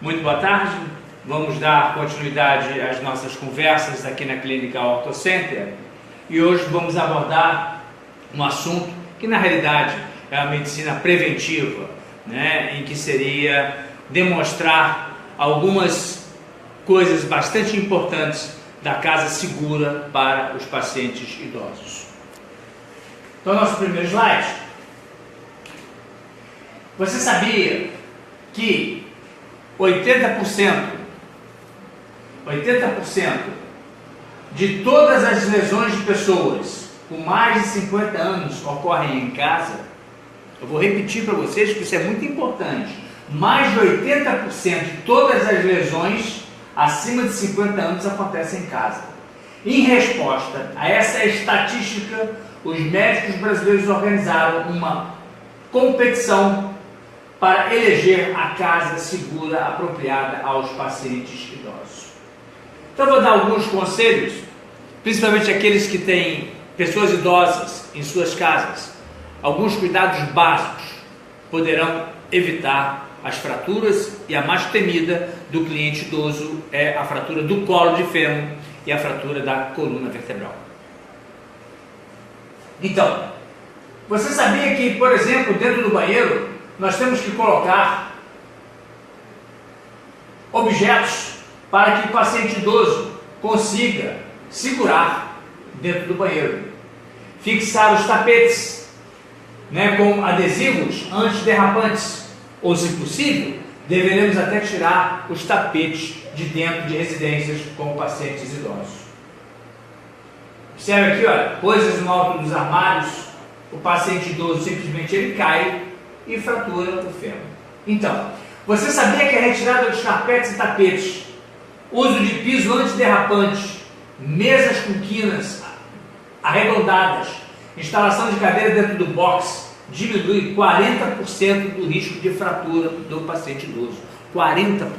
Muito boa tarde, vamos dar continuidade às nossas conversas aqui na Clínica OrtoCenter e hoje vamos abordar um assunto que na realidade é a medicina preventiva, né, em que seria demonstrar algumas coisas bastante importantes da casa segura para os pacientes idosos. Então, nosso primeiro slide. Você sabia que 80% de todas as lesões de pessoas com mais de 50 anos ocorrem em casa? Eu vou repetir para vocês que isso é muito importante. Mais de 80% de todas as lesões acima de 50 anos acontecem em casa. Em resposta a essa estatística, os médicos brasileiros organizaram uma competição para eleger a casa segura apropriada aos pacientes idosos. Então, vou dar alguns conselhos, principalmente aqueles que têm pessoas idosas em suas casas. Alguns cuidados básicos poderão evitar as fraturas, e a mais temida do cliente idoso é a fratura do colo de fêmur e a fratura da coluna vertebral. Então, você sabia que, por exemplo, dentro do banheiro, nós temos que colocar objetos para que o paciente idoso consiga segurar dentro do banheiro. Fixar os tapetes, né, com adesivos antiderrapantes, ou, se possível, deveremos até tirar os tapetes de dentro de residências com pacientes idosos. Observe aqui, olha, coisas no alto dos armários, o paciente idoso simplesmente ele cai e fratura o fêmur. Então, você sabia que a retirada dos carpetes e tapetes, uso de piso antiderrapante, mesas com quinas arredondadas, instalação de cadeira dentro do box, diminui 40% do risco de fratura do paciente idoso. 40%.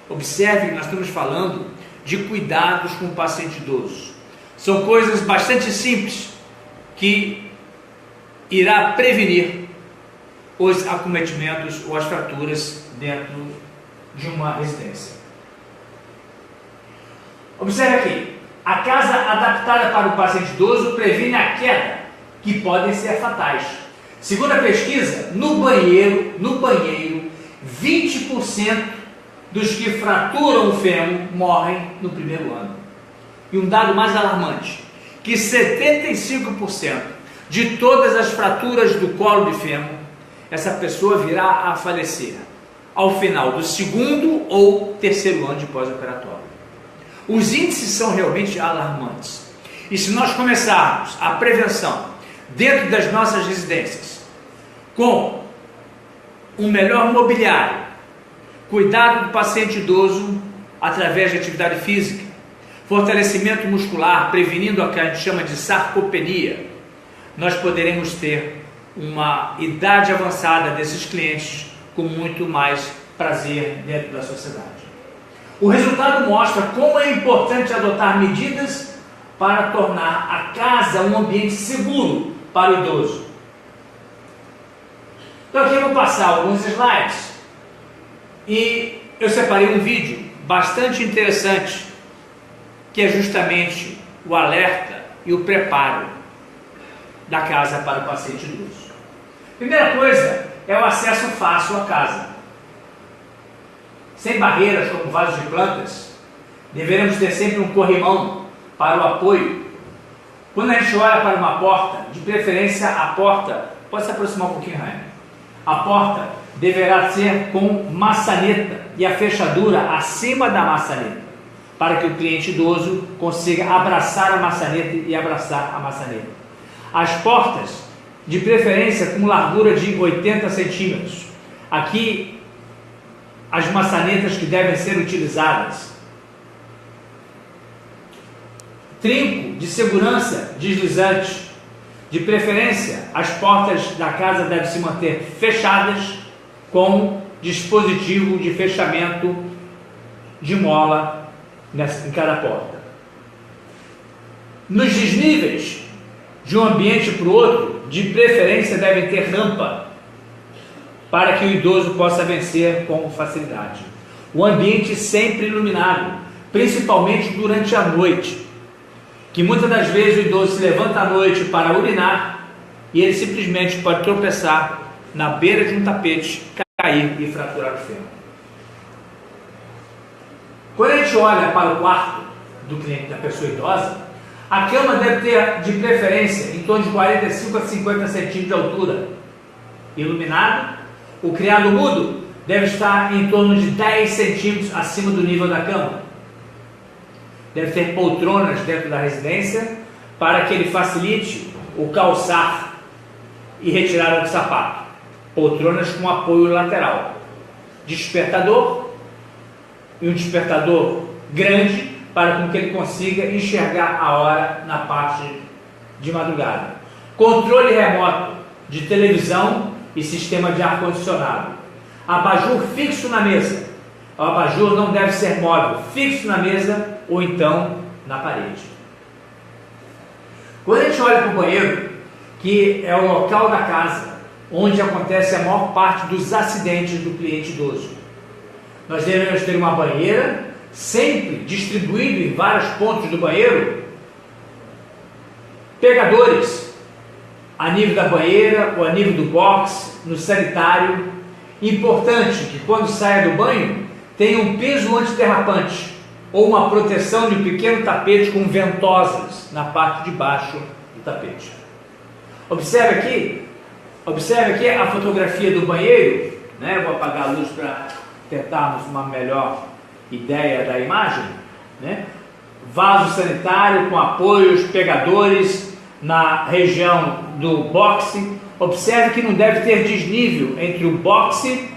Observe que nós estamos falando de cuidados com o paciente idoso. São coisas bastante simples que irá prevenir os acometimentos ou as fraturas dentro de uma residência. Observe aqui, a casa adaptada para o paciente idoso previne a queda, que podem ser fatais. Segundo a pesquisa, no banheiro, 20% dos que fraturam o fêmur morrem no primeiro ano. E um dado mais alarmante, que 75% de todas as fraturas do colo de fêmur, essa pessoa virá a falecer ao final do segundo ou terceiro ano de pós-operatório. Os índices são realmente alarmantes. E se nós começarmos a prevenção dentro das nossas residências, com um melhor mobiliário, cuidado do paciente idoso através de atividade física, fortalecimento muscular, prevenindo o que a gente chama de sarcopenia, nós poderemos ter uma idade avançada desses clientes com muito mais prazer dentro da sociedade. O resultado mostra como é importante adotar medidas para tornar a casa um ambiente seguro para o idoso. Então aqui eu vou passar alguns slides e eu separei um vídeo bastante interessante que é justamente o alerta e o preparo da casa para o paciente idoso. Primeira coisa é o acesso fácil à casa. Sem barreiras como vasos de plantas, deveremos ter sempre um corrimão para o apoio. Quando a gente olha para uma porta, de preferência a porta, pode se aproximar um pouquinho, Rainer. A porta deverá ser com maçaneta e a fechadura acima da maçaneta, para que o cliente idoso consiga abraçar a maçaneta e abraçar a maçaneta. As portas, de preferência com largura de 80 centímetros. Aqui, as maçanetas que devem ser utilizadas. Trinco de segurança deslizante. De preferência, as portas da casa devem se manter fechadas com dispositivo de fechamento de mola em cada porta. Nos desníveis de um ambiente para o outro, de preferência devem ter rampa para que o idoso possa vencer com facilidade. O ambiente sempre iluminado, principalmente durante a noite, que muitas das vezes o idoso se levanta à noite para urinar e ele simplesmente pode tropeçar na beira de um tapete, cair e fraturar o fêmur. Quando a gente olha para o quarto do cliente, da pessoa idosa, a cama deve ter, de preferência, em torno de 45 a 50 centímetros de altura. Iluminado, o criado mudo deve estar em torno de 10 centímetros acima do nível da cama. Deve ter poltronas dentro da residência para que ele facilite o calçar e retirada do sapato. Poltronas com apoio lateral. Despertador e um despertador grande para que ele consiga enxergar a hora na parte de madrugada. Controle remoto de televisão e sistema de ar-condicionado. Abajur fixo na mesa. O abajur não deve ser móvel, fixo na mesa ou então na parede. Quando a gente olha para o banheiro, que é o local da casa onde acontece a maior parte dos acidentes do cliente idoso, nós devemos ter uma banheira sempre distribuído em vários pontos do banheiro, pegadores a nível da banheira ou a nível do box, no sanitário. Importante que quando saia do banho tenha um piso antiderrapante ou uma proteção de um pequeno tapete com ventosas na parte de baixo do tapete. Observe aqui a fotografia do banheiro, né? Vou apagar a luz para tentarmos uma melhor ideia da imagem, né? Vaso sanitário com apoios, pegadores na região do boxe. Observe que não deve ter desnível entre o boxe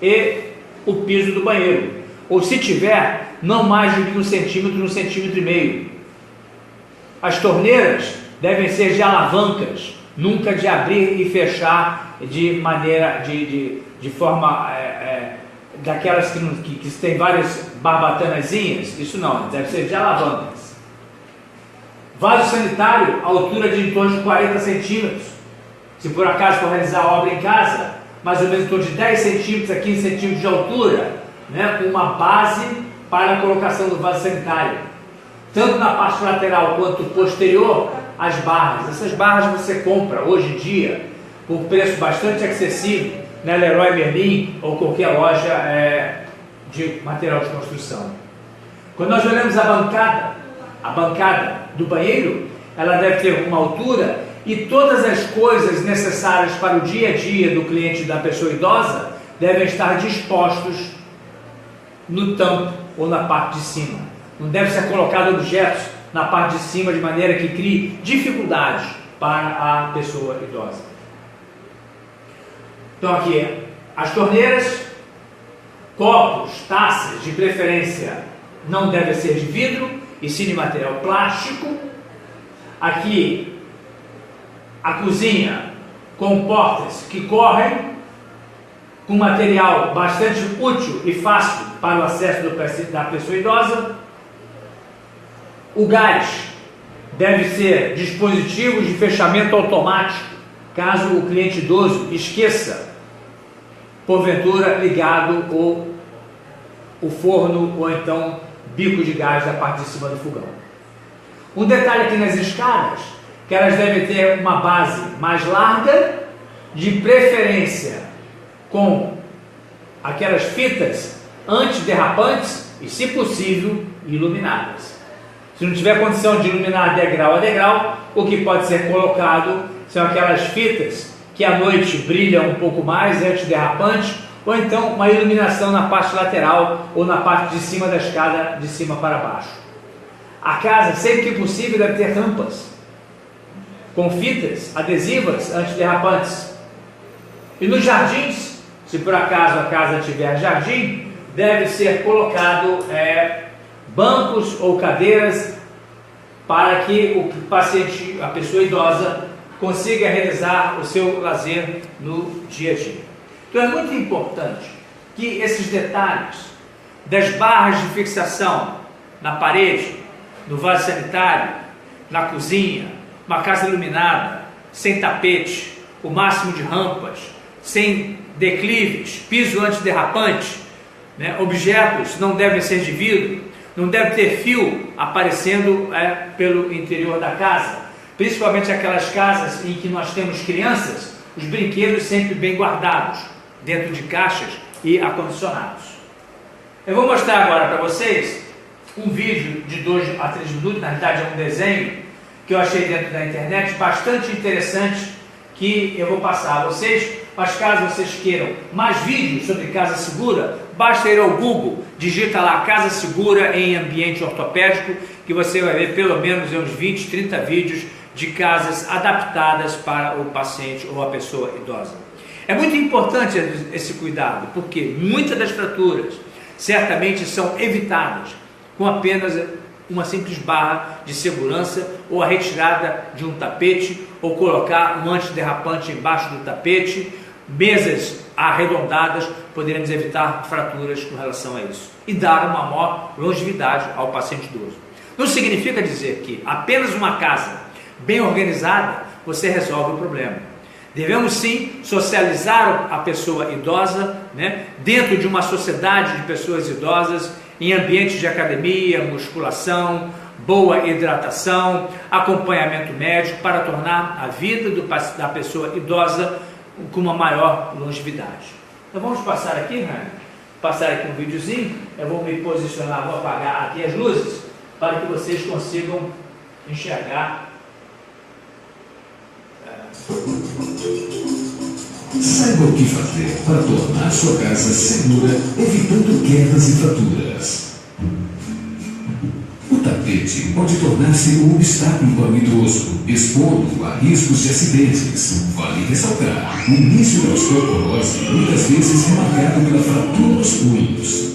e o piso do banheiro, ou se tiver, não mais do que 1 centímetro, 1,5 centímetros. As torneiras devem ser de alavancas, nunca de abrir e fechar de maneira, de forma daquelas que tem várias barbatanazinhas. Isso não, deve ser de alavancas. Vaso sanitário, altura de em torno de 40 centímetros. Se por acaso for realizar a obra em casa, mais ou menos em torno de 10 centímetros a 15 centímetros de altura, né, com uma base para a colocação do vaso sanitário. Tanto na parte lateral quanto posterior, as barras. Essas barras você compra hoje em dia por preço bastante acessível na Leroy Merlin ou qualquer loja de material de construção. Quando nós olhamos a bancada do banheiro, ela deve ter uma altura e todas as coisas necessárias para o dia a dia do cliente, da pessoa idosa, devem estar dispostos no tampo ou na parte de cima. Não deve ser colocado objetos na parte de cima de maneira que crie dificuldade para a pessoa idosa. Então aqui, as torneiras, copos, taças, de preferência, não devem ser de vidro, e sim de material plástico. Aqui, a cozinha com portas que correm, com material bastante útil e fácil para o acesso da pessoa idosa. O gás deve ser dispositivos de fechamento automático, caso o cliente idoso esqueça, porventura, ligado o forno ou então bico de gás da parte de cima do fogão. Um detalhe aqui nas escadas, que elas devem ter uma base mais larga, de preferência com aquelas fitas antiderrapantes e, se possível, iluminadas. Se não tiver condição de iluminar degrau a degrau, o que pode ser colocado são aquelas fitas que à noite brilham um pouco mais, antiderrapantes, ou então uma iluminação na parte lateral ou na parte de cima da escada, de cima para baixo. A casa, sempre que possível, deve ter rampas com fitas adesivas antiderrapantes. E nos jardins, se por acaso a casa tiver jardim, deve ser colocado bancos ou cadeiras para que o paciente, a pessoa idosa, consiga realizar o seu lazer no dia a dia. Então é muito importante que esses detalhes das barras de fixação na parede, no vaso sanitário, na cozinha, uma casa iluminada, sem tapete, o máximo de rampas, sem declives, piso antiderrapante, né? Objetos não devem ser de vidro, não deve ter fio aparecendo pelo interior da casa, principalmente aquelas casas em que nós temos crianças, os brinquedos sempre bem guardados, dentro de caixas e acondicionados. Eu vou mostrar agora para vocês um vídeo de 2 a 3 minutos, na verdade é um desenho que eu achei dentro da internet, bastante interessante, que eu vou passar a vocês, mas caso vocês queiram mais vídeos sobre casa segura, basta ir ao Google, digita lá casa segura em ambiente ortopédico, que você vai ver pelo menos uns 20, 30 vídeos de casas adaptadas para o paciente ou a pessoa idosa. É muito importante esse cuidado, porque muitas das fraturas certamente são evitadas com apenas uma simples barra de segurança ou a retirada de um tapete ou colocar um antiderrapante embaixo do tapete. Mesas arredondadas poderemos evitar fraturas com relação a isso e dar uma maior longevidade ao paciente idoso. Não significa dizer que apenas uma casa bem organizada você resolve o problema. Devemos sim socializar a pessoa idosa, né, dentro de uma sociedade de pessoas idosas, em ambientes de academia, musculação, boa hidratação, acompanhamento médico para tornar a vida da pessoa idosa com uma maior longevidade. Então vamos passar aqui, né? Passar aqui um videozinho. Eu vou me posicionar, vou apagar aqui as luzes para que vocês consigam enxergar. Saiba o que fazer para tornar sua casa segura, evitando quedas e fraturas. O tapete pode tornar-se um obstáculo para o idoso, expondo-o a riscos de acidentes. Vale ressaltar, o início da osteoporose muitas vezes é marcado pela fratura dos punhos.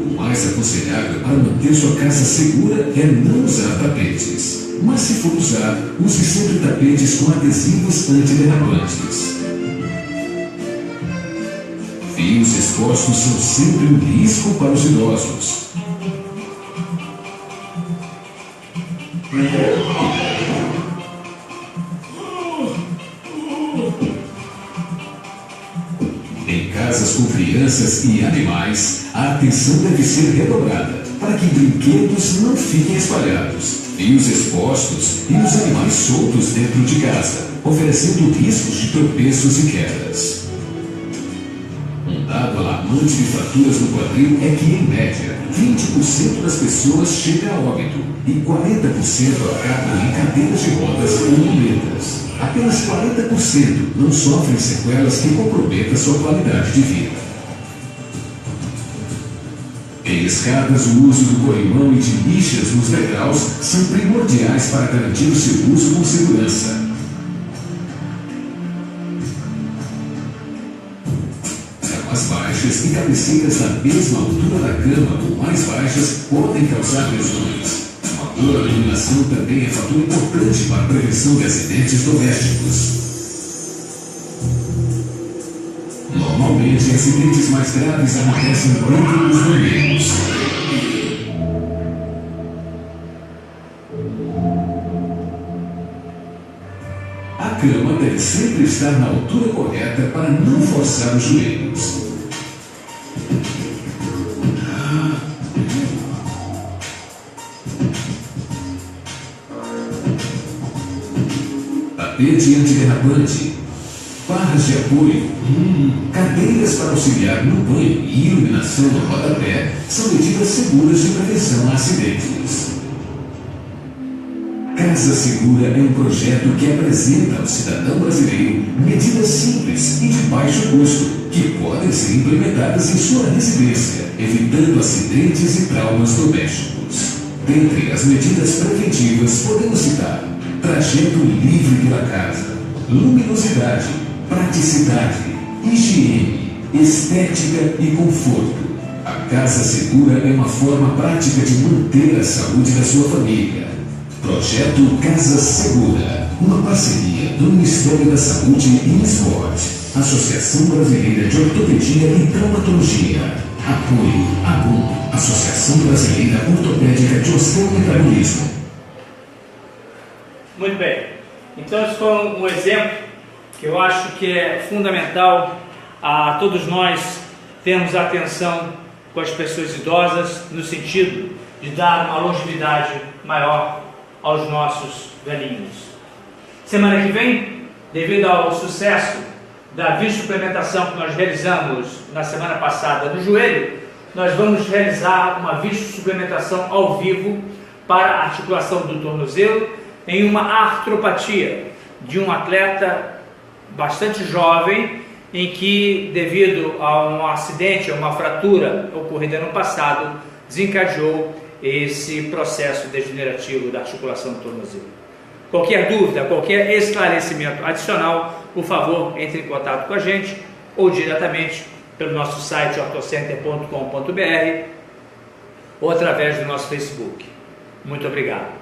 O mais aconselhável para manter sua casa segura é não usar tapetes. Mas se for usar, use sempre tapetes com adesivos antiderrapantes. Fios expostos são sempre um risco para os idosos. Em casas com crianças e animais, a atenção deve ser redobrada para que brinquedos não fiquem espalhados, fios expostos e os animais soltos dentro de casa, oferecendo riscos de tropeços e quedas. Um dado alarmante de fraturas no quadril é que, em média, 20% das pessoas chegam a óbito e 40% acabam em cadeiras de rodas ou muletas. Apenas 40% não sofrem sequelas que comprometam sua qualidade de vida. Em escadas, o uso do corrimão e de lixas nos degraus são primordiais para garantir o seu uso com segurança. Camas baixas e cabeceiras na mesma altura da cama ou mais baixas podem causar lesões. Uma boa iluminação também é fator importante para a prevenção de acidentes domésticos. Normalmente, acidentes mais graves acontecem dentro dos banheiros. A cama deve sempre estar na altura correta para não forçar os joelhos. Tapete antiderrapante, barras de apoio, cadeiras para auxiliar no banho e iluminação no rodapé são medidas seguras de prevenção a acidentes. Casa Segura é um projeto que apresenta ao cidadão brasileiro medidas simples e de baixo custo que podem ser implementadas em sua residência, evitando acidentes e traumas domésticos. Dentre as medidas preventivas podemos citar trajeto livre pela casa, luminosidade, praticidade, higiene, estética e conforto. A Casa Segura é uma forma prática de manter a saúde da sua família. Projeto Casa Segura, uma parceria do Ministério da Saúde e Esporte, Associação Brasileira de Ortopedia e Traumatologia, apoio ABUM, Associação Brasileira Ortopédica de Osteometabolismo. Muito bem, então esse foi um exemplo que eu acho que é fundamental a todos nós termos atenção com as pessoas idosas, no sentido de dar uma longevidade maior aos nossos velhinhos. Semana que vem, devido ao sucesso da visto-suplementação que nós realizamos na semana passada no joelho, nós vamos realizar uma visto-suplementação ao vivo para a articulação do tornozelo em uma artropatia de um atleta bastante jovem, em que, devido a um acidente, a uma fratura ocorrida no passado, desencadeou esse processo degenerativo da articulação do tornozelo. Qualquer dúvida, qualquer esclarecimento adicional, por favor, entre em contato com a gente ou diretamente pelo nosso site ortocenter.com.br ou através do nosso Facebook. Muito obrigado.